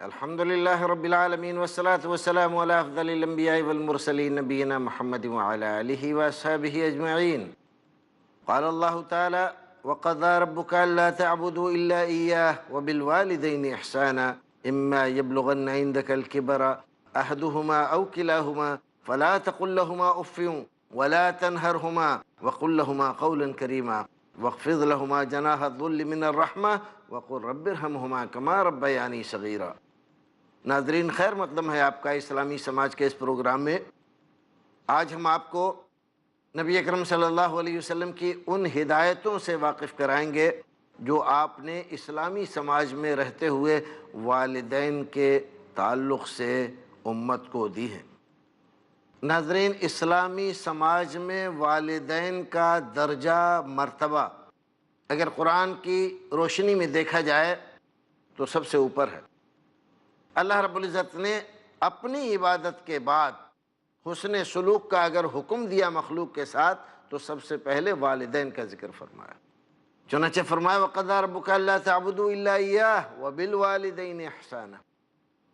الحمد لله رب العالمين والصلاة والسلام على أفضل الأنبياء والمرسلين نبينا محمد وعلى آله وأصحابه أجمعين. قال الله تعالى: وقضى ربك ألا تعبدوا إلا إياه وبالوالدين إحسانا إما يبلغن عندك الكبر أحدهما أو كلاهما فلا تقل لهما أف ولا تنهرهما وقل لهما قولا كريما واخفض لهما جناح الذل من الرحمة وقل رب ارحمهما كما ربياني صغيرا. ناظرین، خیر مقدم ہے آپ کا اسلامی سماج کے اس پروگرام میں. آج ہم آپ کو نبی اکرم صلی اللہ علیہ وسلم کی ان ہدایتوں سے واقف کرائیں گے جو آپ نے اسلامی سماج میں رہتے ہوئے والدین کے تعلق سے امت کو دی ہیں. ناظرین، اسلامی سماج میں والدین کا درجہ مرتبہ اگر قرآن کی روشنی میں دیکھا جائے تو سب سے اوپر ہے. اللہ رب العزت نے اپنی عبادت کے بعد حسن سلوک کا اگر حکم دیا مخلوق کے ساتھ تو سب سے پہلے والدین کا ذکر فرمایا. چنانچہ فرمایا: وَقَضَىٰ رَبُّكَ أَلَّا تَعْبُدُوا إِلَّا إِيَّاهُ وَبِالْوَالِدَيْنِ إِحْسَانًا.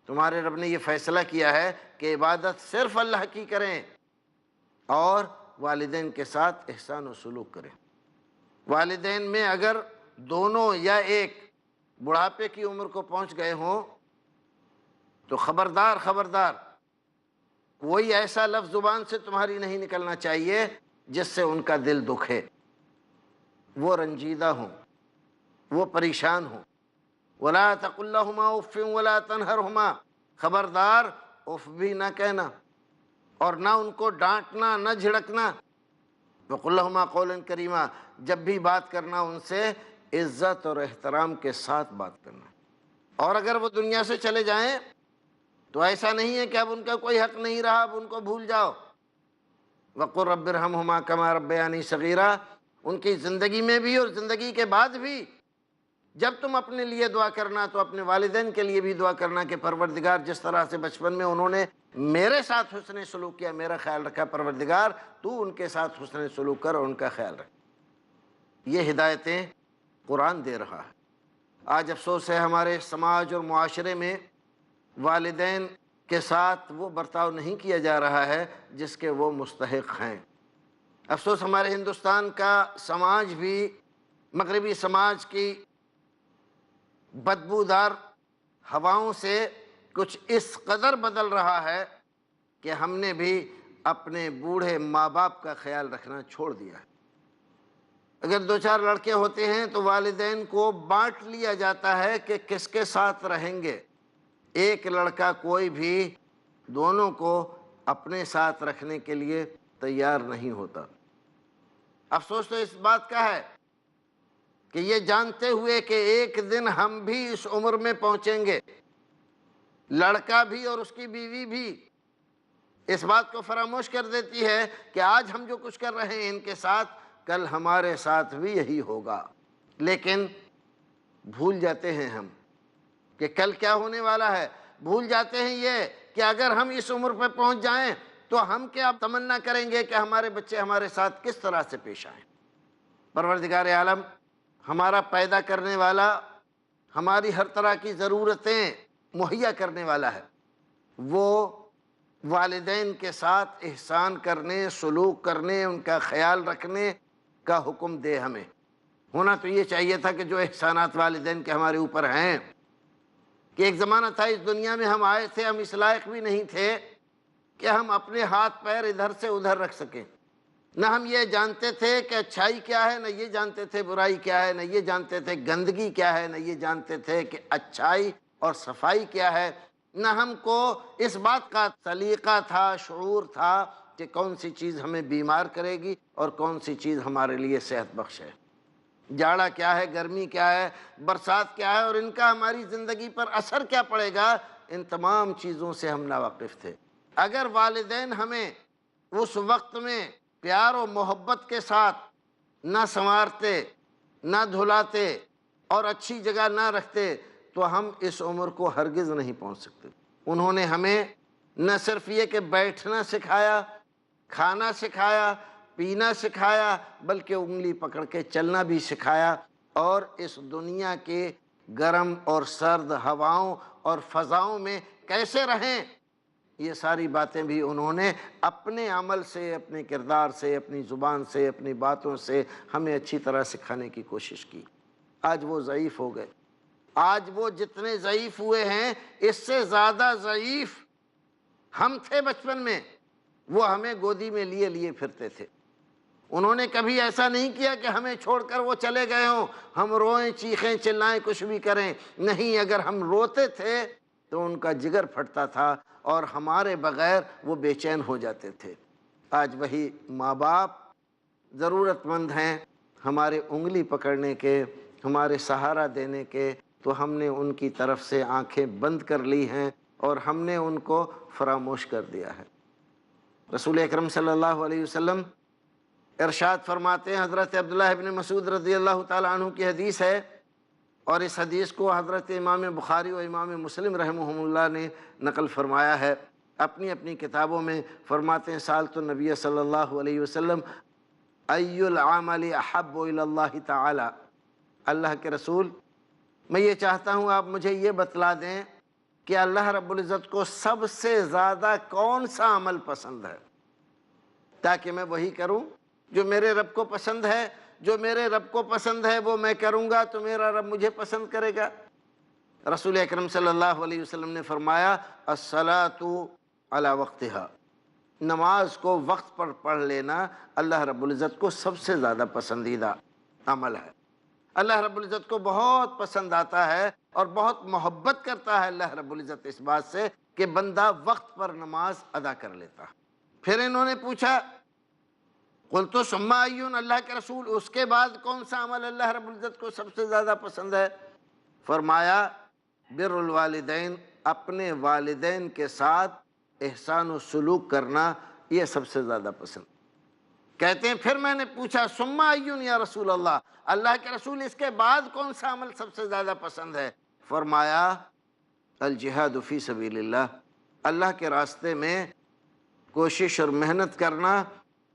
تمہارے رب نے یہ فیصلہ کیا ہے کہ عبادت صرف اللہ کی کریں اور والدین کے ساتھ احسان و سلوک کریں. والدین میں اگر دونوں یا ایک بڑھاپے کی عمر کو پہنچ گئے ہوں تو خبردار خبردار کوئی ایسا لفظ زبان سے تمہاری نہیں نکلنا چاہیے جس سے ان کا دل دکھے، وہ رنجیدہ ہوں، وہ پریشان ہوں. وَلَا تَقُلْ لَهُمَا أُفٍّ وَلَا تَنْهَرْهُمَا. خبردار اف بھی نہ کہنا اور نہ ان کو ڈانٹنا، نہ جھڑکنا. وَقُلْ لَهُمَا قَوْلًا كَرِيمًا. جب بھی بات کرنا ان سے عزت اور احترام کے ساتھ بات کرنا. اور اگر وہ دنیا سے چلے جائیں تو ایسا نہیں ہے کہ اب ان کا کوئی حق نہیں رہا، اب ان کو بھول جاؤ. وَقُلْ رَبِّ ارْحَمْهُمَا كَمَا رَبَّيَانِي صَغِيرًا. ان کی زندگی میں بھی اور زندگی کے بعد بھی جب تم اپنے لیے دعا کرنا تو اپنے والدین کے لیے بھی دعا کرنا کہ پروردگار جس طرح سے بچپن میں انہوں نے میرے ساتھ حسن سلوک کیا، میرا خیال رکھا، پروردگار تو ان کے ساتھ حسن سلوک کر اور ان کا خیال رکھ. یہ ہدایتیں قرآن دے رہا ہے. آج افسوس ہے ہمارے سماج اور معاشرے میں والدین کے ساتھ وہ برتاؤ نہیں کیا جا رہا ہے جس کے وہ مستحق ہیں. افسوس ہمارے ہندوستان کا سماج بھی مغربی سماج کی بدبودار ہواؤں سے کچھ اس قدر بدل رہا ہے کہ ہم نے بھی اپنے بوڑھے ماں باپ کا خیال رکھنا چھوڑ دیا ہے. اگر دو چار لڑکے ہوتے ہیں تو والدین کو بانٹ لیا جاتا ہے کہ کس کے ساتھ رہیں گے. ایک لڑکا کوئی بھی دونوں کو اپنے ساتھ رکھنے کے لیے تیار نہیں ہوتا. افسوس تو اس بات کا ہے کہ یہ جانتے ہوئے کہ ایک دن ہم بھی اس عمر میں پہنچیں گے، لڑکا بھی اور اس کی بیوی بھی اس بات کو فراموش کر دیتی ہے کہ آج ہم جو کچھ کر رہے ہیں ان کے ساتھ کل ہمارے ساتھ بھی یہی ہوگا. لیکن بھول جاتے ہیں ہم کہ کل کیا ہونے والا ہے. بھول جاتے ہیں یہ کہ اگر ہم اس عمر پہ پہنچ جائیں تو ہم کیا تمنا کریں گے کہ ہمارے بچے ہمارے ساتھ کس طرح سے پیش آئیں. پروردگار عالم ہمارا پیدا کرنے والا، ہماری ہر طرح کی ضرورتیں مہیا کرنے والا ہے. وہ والدین کے ساتھ احسان کرنے، سلوک کرنے، ان کا خیال رکھنے کا حکم دے ہمیں. ہونا تو یہ چاہیے تھا کہ جو احسانات والدین کے ہمارے اوپر ہیں، کہ ایک زمانہ تھا اس دنیا میں ہم آئے تھے، ہم اس لائق بھی نہیں تھے کہ ہم اپنے ہاتھ پیر ادھر سے ادھر رکھ سکیں. نہ ہم یہ جانتے تھے کہ اچھائی کیا ہے، نہ یہ جانتے تھے برائی کیا ہے، نہ یہ جانتے تھے گندگی کیا ہے، نہ یہ جانتے تھے کہ اچھائی اور صفائی کیا ہے. نہ ہم کو اس بات کا سلیقہ تھا، شعور تھا کہ کون سی چیز ہمیں بیمار کرے گی اور کون سی چیز ہمارے لیے صحت بخش ہے. جاڑا کیا ہے، گرمی کیا ہے، برسات کیا ہے اور ان کا ہماری زندگی پر اثر کیا پڑے گا، ان تمام چیزوں سے ہم ناواقف تھے. اگر والدین ہمیں اس وقت میں پیار و محبت کے ساتھ نہ سنوارتے، نہ دھلاتے اور اچھی جگہ نہ رکھتے تو ہم اس عمر کو ہرگز نہیں پہنچ سکتے. انہوں نے ہمیں نہ صرف یہ کہ بیٹھنا سکھایا، کھانا سکھایا، پینا سکھایا، بلکہ انگلی پکڑ کے چلنا بھی سکھایا اور اس دنیا کے گرم اور سرد ہواؤں اور فضاؤں میں کیسے رہیں، یہ ساری باتیں بھی انہوں نے اپنے عمل سے، اپنے کردار سے، اپنی زبان سے، اپنی باتوں سے ہمیں اچھی طرح سکھانے کی کوشش کی۔ آج وہ ضعیف ہو گئے، آج وہ جتنے ضعیف ہوئے ہیں اس سے زیادہ ضعیف ہم تھے بچپن میں، وہ ہمیں گودی میں لیے لیے پھرتے تھے۔ انہوں نے کبھی ایسا نہیں کیا کہ ہمیں چھوڑ کر وہ چلے گئے ہوں، ہم روئیں، چیخیں، چلائیں، کچھ بھی کریں، نہیں، اگر ہم روتے تھے تو ان کا جگر پھٹتا تھا اور ہمارے بغیر وہ بے چین ہو جاتے تھے۔ آج وہی ماں باپ ضرورت مند ہیں ہمارے انگلی پکڑنے کے، ہمارے سہارا دینے کے، تو ہم نے ان کی طرف سے آنکھیں بند کر لی ہیں اور ہم نے ان کو فراموش کر دیا ہے۔ رسول اکرم صلی اللہ علیہ وسلم ارشاد فرماتے ہیں، حضرت عبداللہ ابن مسعود رضی اللہ تعالیٰ عنہ کی حدیث ہے، اور اس حدیث کو حضرت امام بخاری و امام مسلم رحمہم اللہ نے نقل فرمایا ہے اپنی اپنی کتابوں میں۔ فرماتے ہیں، سألت النبی صلی اللہ علیہ وسلم ای العمل احب الی اللہ تعالی، اللہ کے رسول میں یہ چاہتا ہوں آپ مجھے یہ بتلا دیں کہ اللہ رب العزت کو سب سے زیادہ کون سا عمل پسند ہے، تاکہ میں وہی کروں جو میرے رب کو پسند ہے۔ جو میرے رب کو پسند ہے وہ میں کروں گا تو میرا رب مجھے پسند کرے گا۔ رسول اکرم صلی اللہ علیہ وسلم نے فرمایا، الصلاۃ علی وقتہا، نماز کو وقت پر پڑھ لینا اللہ رب العزت کو سب سے زیادہ پسندیدہ عمل ہے۔ اللہ رب العزت کو بہت پسند آتا ہے اور بہت محبت کرتا ہے اللہ رب العزت اس بات سے کہ بندہ وقت پر نماز ادا کر لیتا۔ پھر انہوں نے پوچھا، قلت ثم ای، اللہ کے رسول اس کے بعد کون سا عمل اللہ رب العزت کو سب سے زیادہ پسند ہے؟ فرمایا، بر الوالدین، اپنے والدین کے ساتھ احسان و سلوک کرنا، یہ سب سے زیادہ پسند۔ کہتے ہیں پھر میں نے پوچھا، ثم ای یا رسول اللہ، اللہ کے رسول اس کے بعد کون سا عمل سب سے زیادہ پسند ہے؟ فرمایا، الجہاد فی سبیل اللہ، اللہ کے راستے میں کوشش اور محنت کرنا،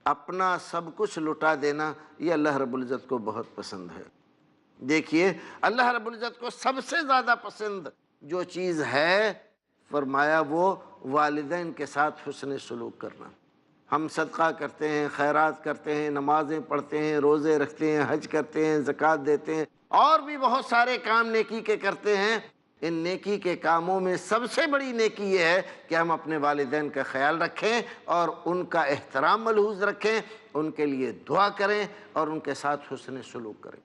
اپنا سب کچھ لٹا دینا، یہ اللہ رب العزت کو بہت پسند ہے۔ دیکھیے، اللہ رب العزت کو سب سے زیادہ پسند جو چیز ہے، فرمایا وہ والدین کے ساتھ حسن سلوک کرنا۔ ہم صدقہ کرتے ہیں، خیرات کرتے ہیں، نمازیں پڑھتے ہیں، روزے رکھتے ہیں، حج کرتے ہیں، زکوٰۃ دیتے ہیں، اور بھی بہت سارے کام نیکی کے کرتے ہیں۔ ان نیکی کے کاموں میں سب سے بڑی نیکی یہ ہے کہ ہم اپنے والدین کا خیال رکھیں اور ان کا احترام ملحوظ رکھیں، ان کے لیے دعا کریں اور ان کے ساتھ حسن سلوک کریں۔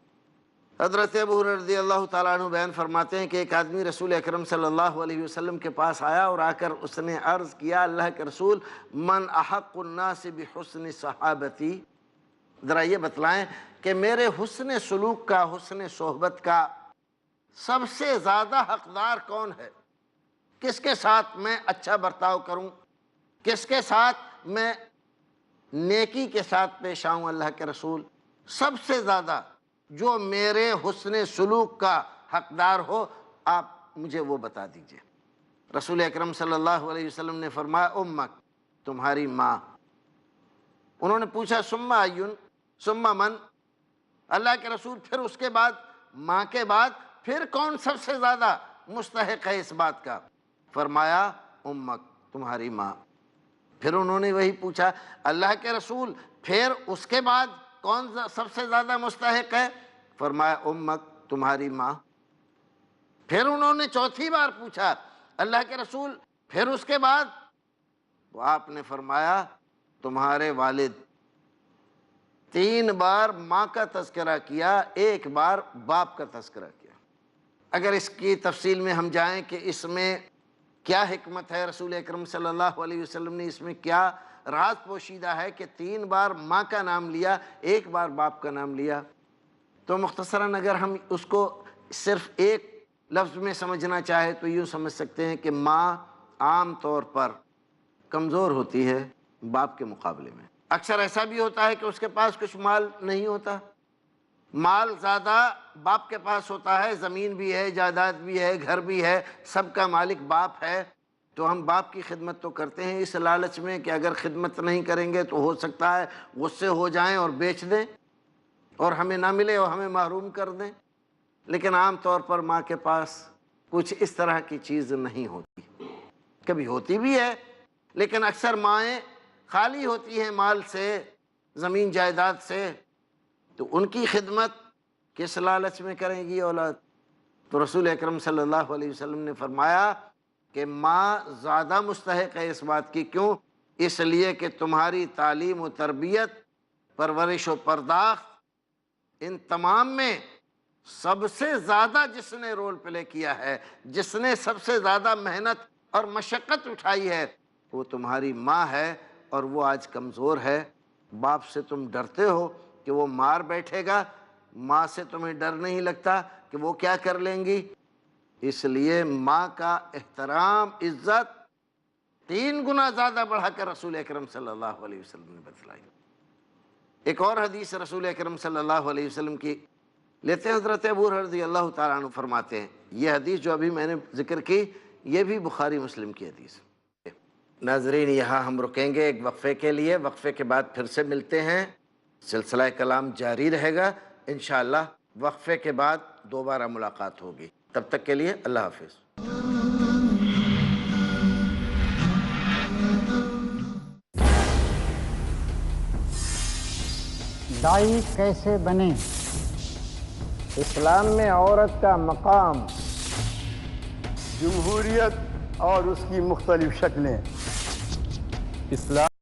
حضرت ابو ہریرہ رضی اللہ تعالیٰ عنہ بیان فرماتے ہیں کہ ایک آدمی رسول اکرم صلی اللہ علیہ وسلم کے پاس آیا اور آ کر اس نے عرض کیا، اللہ کے رسول، من احق الناس بحسن صحابتی، ذرا یہ بتلائیں کہ میرے حسن سلوک کا، حسن صحبت کا سب سے زیادہ حقدار کون ہے؟ کس کے ساتھ میں اچھا برتاؤ کروں، کس کے ساتھ میں نیکی کے ساتھ پیش آؤں؟ اللہ کے رسول، سب سے زیادہ جو میرے حسن سلوک کا حقدار ہو، آپ مجھے وہ بتا دیجئے۔ رسول اکرم صلی اللہ علیہ وسلم نے فرمایا، امک، تمہاری ماں۔ انہوں نے پوچھا، ثم ایون، ثم من، اللہ کے رسول پھر اس کے بعد، ماں کے بعد پھر کون سب سے زیادہ مستحق ہے اس بات کا؟ فرمایا، امک، تمہاری ماں۔ پھر انہوں نے وہی پوچھا، اللہ کے رسول پھر اس کے بعد کون سب سے زیادہ مستحق ہے؟ فرمایا، امک، تمہاری ماں۔ پھر انہوں نے چوتھی بار پوچھا، اللہ کے رسول پھر اس کے بعد؟ تو آپ نے فرمایا، تمہارے والد۔ 3 بار ماں کا تذکرہ کیا، 1 بار باپ کا تذکرہ کیا۔ اگر اس کی تفصیل میں ہم جائیں کہ اس میں کیا حکمت ہے، رسول اکرم صلی اللہ علیہ وسلم نے اس میں کیا راز پوشیدہ ہے کہ 3 بار ماں کا نام لیا، 1 بار باپ کا نام لیا، تو مختصراً اگر ہم اس کو صرف ایک لفظ میں سمجھنا چاہے تو یوں سمجھ سکتے ہیں کہ ماں عام طور پر کمزور ہوتی ہے باپ کے مقابلے میں۔ اکثر ایسا بھی ہوتا ہے کہ اس کے پاس کچھ مال نہیں ہوتا، مال زیادہ باپ کے پاس ہوتا ہے، زمین بھی ہے، جائیداد بھی ہے، گھر بھی ہے، سب کا مالک باپ ہے، تو ہم باپ کی خدمت تو کرتے ہیں اس لالچ میں کہ اگر خدمت نہیں کریں گے تو ہو سکتا ہے غصے ہو جائیں اور بیچ دیں اور ہمیں نہ ملے اور ہمیں محروم کر دیں۔ لیکن عام طور پر ماں کے پاس کچھ اس طرح کی چیز نہیں ہوتی، کبھی ہوتی بھی ہے لیکن اکثر مائیں خالی ہوتی ہیں مال سے، زمین جائیداد سے، تو ان کی خدمت کس لالچ میں کرے گی اولاد؟ تو رسول اکرم صلی اللہ علیہ وسلم نے فرمایا کہ ماں زیادہ مستحق ہے اس بات کی، کیوں؟ اس لیے کہ تمہاری تعلیم و تربیت، پرورش و پرداخت، ان تمام میں سب سے زیادہ جس نے رول پلے کیا ہے، جس نے سب سے زیادہ محنت اور مشقت اٹھائی ہے، وہ تمہاری ماں ہے، اور وہ آج کمزور ہے۔ باپ سے تم ڈرتے ہو کہ وہ مار بیٹھے گا، ماں سے تمہیں ڈر نہیں لگتا کہ وہ کیا کر لیں گی؟ اس لیے ماں کا احترام، عزت 3 گنا زیادہ بڑھا کر رسول اکرم صلی اللہ علیہ وسلم نے بتلائی۔ ایک اور حدیث رسول اکرم صلی اللہ علیہ وسلم کی لیتے ہیں، حضرت ابو ہریرہ رضی اللہ تعالیٰ عنہ فرماتے ہیں، یہ حدیث جو ابھی میں نے ذکر کی یہ بھی بخاری مسلم کی حدیث ہے۔ ناظرین، یہاں ہم رکیں گے ایک وقفے کے لیے، وقفے کے بعد پھر سے ملتے ہیں، سلسلہ کلام جاری رہے گا انشاءاللہ، وقفے کے بعد دوبارہ ملاقات ہوگی، تب تک کے لیے اللہ حافظ۔ داعی کیسے بنیں؟ اسلام میں عورت کا مقام، جمہوریت اور اس کی مختلف شکلیں، اسلام